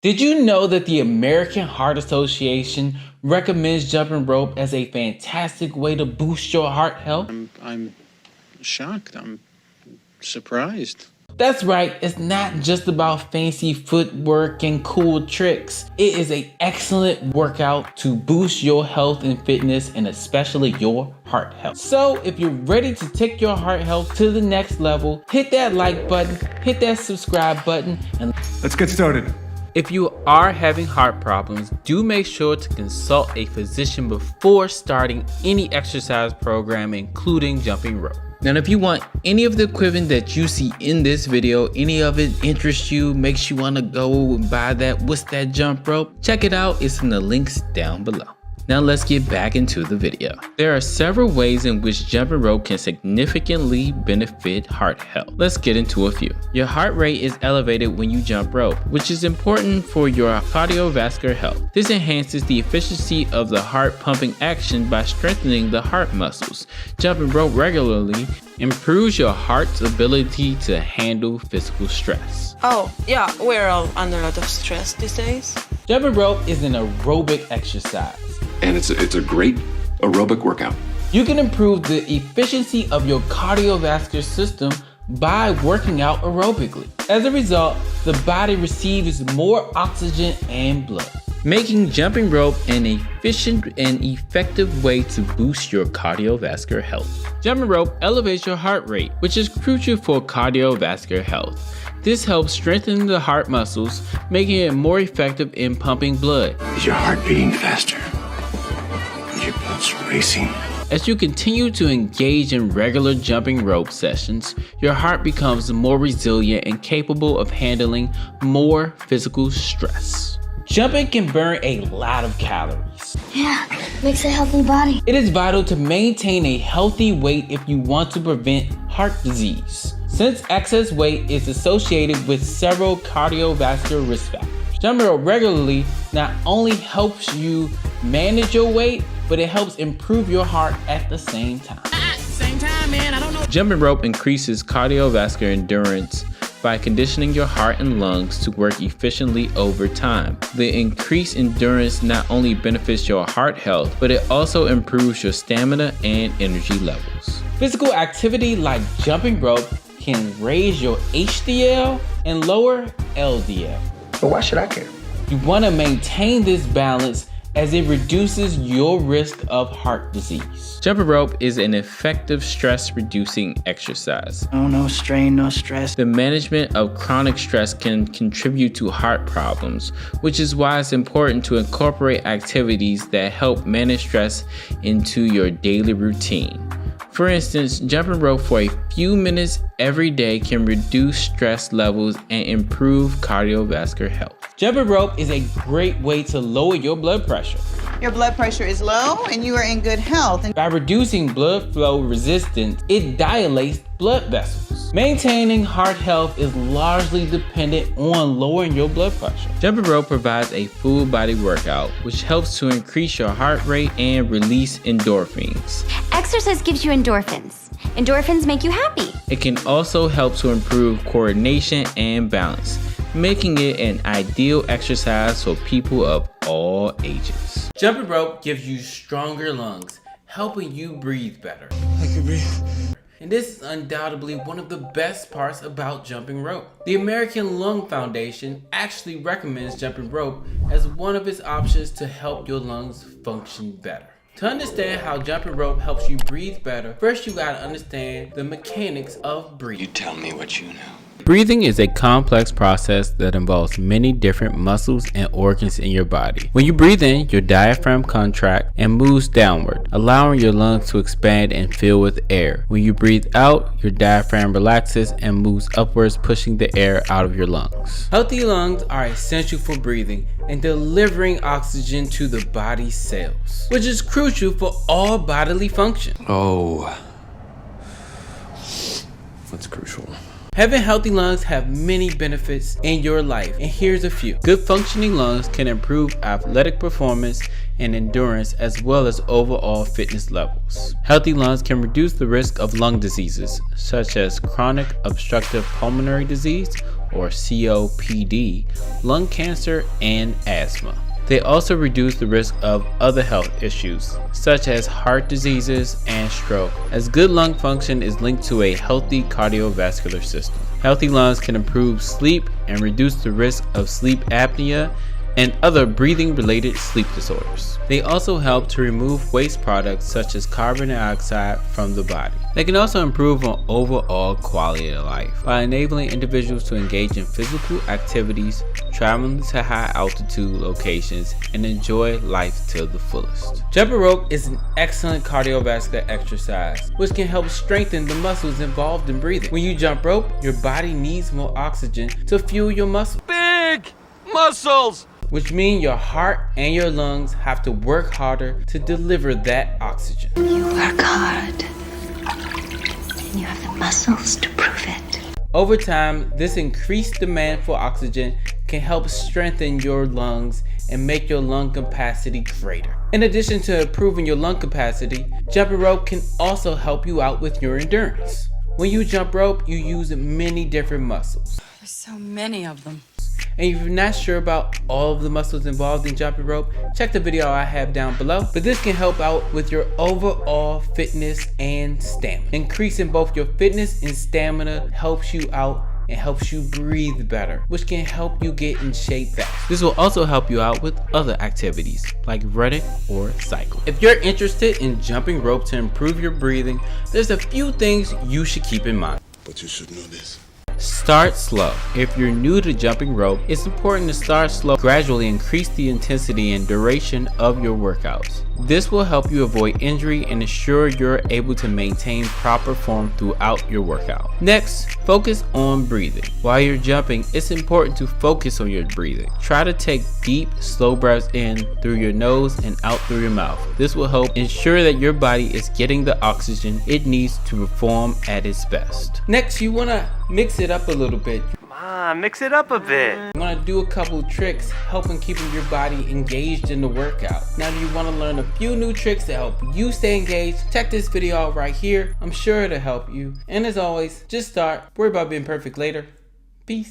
Did you know that the American Heart Association recommends jumping rope as a fantastic way to boost your heart health? I'm shocked. I'm surprised. That's right, it's not just about fancy footwork and cool tricks. It is an excellent workout to boost your health and fitness, and especially your heart health. So if you're ready to take your heart health to the next level, hit that like button, hit that subscribe button, and let's get started. If you are having heart problems, do make sure to consult a physician before starting any exercise program, including jumping rope. Now, if you want any of the equipment that you see in this video, any of it interests you, makes you want to go and buy that What's That Jump Rope, check it out. It's in the links down below. Now let's get back into the video. There are several ways in which jumping rope can significantly benefit heart health. Let's get into a few. Your heart rate is elevated when you jump rope, which is important for your cardiovascular health. This enhances the efficiency of the heart pumping action by strengthening the heart muscles. Jumping rope regularly improves your heart's ability to handle physical stress. Oh, yeah, we're all under a lot of stress these days. Jumping rope is an aerobic exercise. And it's a great aerobic workout. You can improve the efficiency of your cardiovascular system by working out aerobically. As a result, the body receives more oxygen and blood, making jumping rope an efficient and effective way to boost your cardiovascular health. Jumping rope elevates your heart rate, which is crucial for cardiovascular health. This helps strengthen the heart muscles, making it more effective in pumping blood. Is your heart beating faster? Your blood's racing. As you continue to engage in regular jumping rope sessions, your heart becomes more resilient and capable of handling more physical stress. Jumping can burn a lot of calories. Yeah, makes a healthy body. It is vital to maintain a healthy weight if you want to prevent heart disease, since excess weight is associated with several cardiovascular risk factors. Jumping rope regularly not only helps you manage your weight, but it helps improve your heart at the same time. Same time, man, I don't know. Jumping rope increases cardiovascular endurance by conditioning your heart and lungs to work efficiently over time. The increased endurance not only benefits your heart health, but it also improves your stamina and energy levels. Physical activity like jumping rope can raise your HDL and lower LDL. But why should I care? You want to maintain this balance as it reduces your risk of heart disease. Jumping rope is an effective stress-reducing exercise. Oh, no strain, no stress. The management of chronic stress can contribute to heart problems, which is why it's important to incorporate activities that help manage stress into your daily routine. For instance, jumping rope for a few minutes every day can reduce stress levels and improve cardiovascular health. Jumping rope is a great way to lower your blood pressure. Your blood pressure is low and you are in good health. By reducing blood flow resistance, it dilates blood vessels. Maintaining heart health is largely dependent on lowering your blood pressure. Jumping rope provides a full body workout, which helps to increase your heart rate and release endorphins. Exercise gives you endorphins. Endorphins make you happy. It can also help to improve coordination and balance, making it an ideal exercise for people of all ages. Jumping rope gives you stronger lungs, helping you breathe better. I can breathe. And this is undoubtedly one of the best parts about jumping rope. The American Lung Foundation actually recommends jumping rope as one of its options to help your lungs function better. To understand how jumping rope helps you breathe better, first you gotta understand the mechanics of breathing. You tell me what you know. Breathing is a complex process that involves many different muscles and organs in your body. When you breathe in, your diaphragm contracts and moves downward, allowing your lungs to expand and fill with air. When you breathe out, your diaphragm relaxes and moves upwards, pushing the air out of your lungs. Healthy lungs are essential for breathing and delivering oxygen to the body's cells, which is crucial for all bodily function. Oh, that's crucial. Having healthy lungs have many benefits in your life, and here's a few. Good functioning lungs can improve athletic performance and endurance, as well as overall fitness levels. Healthy lungs can reduce the risk of lung diseases, such as chronic obstructive pulmonary disease or COPD, lung cancer, and asthma. They also reduce the risk of other health issues, such as heart diseases and stroke, as good lung function is linked to a healthy cardiovascular system. Healthy lungs can improve sleep and reduce the risk of sleep apnea and other breathing-related sleep disorders. They also help to remove waste products such as carbon dioxide from the body. They can also improve on overall quality of life by enabling individuals to engage in physical activities, traveling to high altitude locations, and enjoy life to the fullest. Jumping rope is an excellent cardiovascular exercise, which can help strengthen the muscles involved in breathing. When you jump rope, your body needs more oxygen to fuel your muscles. Big muscles! Which means your heart and your lungs have to work harder to deliver that oxygen. You work hard, and you have the muscles to prove it. Over time, this increased demand for oxygen can help strengthen your lungs and make your lung capacity greater. In addition to improving your lung capacity, jumping rope can also help you out with your endurance. When you jump rope, you use many different muscles. There's so many of them. And if you're not sure about all of the muscles involved in jumping rope, check the video I have down below. But this can help out with your overall fitness and stamina. Increasing both your fitness and stamina helps you out and helps you breathe better, which can help you get in shape fast. This will also help you out with other activities like running or cycling. If you're interested in jumping rope to improve your breathing, there's a few things you should keep in mind. But you should know this. Start slow. If you're new to jumping rope, it's important to start slow. Gradually increase the intensity and duration of your workouts. This will help you avoid injury and ensure you're able to maintain proper form throughout your workout. Next, focus on breathing. While you're jumping, it's important to focus on your breathing. Try to take deep, slow breaths in through your nose and out through your mouth. This will help ensure that your body is getting the oxygen it needs to perform at its best. Next, you want to mix it up a little bit. Mix it up a bit. You want to do a couple tricks helping keeping your body engaged in the workout. Now do you want to learn a few new tricks to help you stay engaged? Check this video out right here. I'm sure it'll help you. And as always, just start. Worry about being perfect later.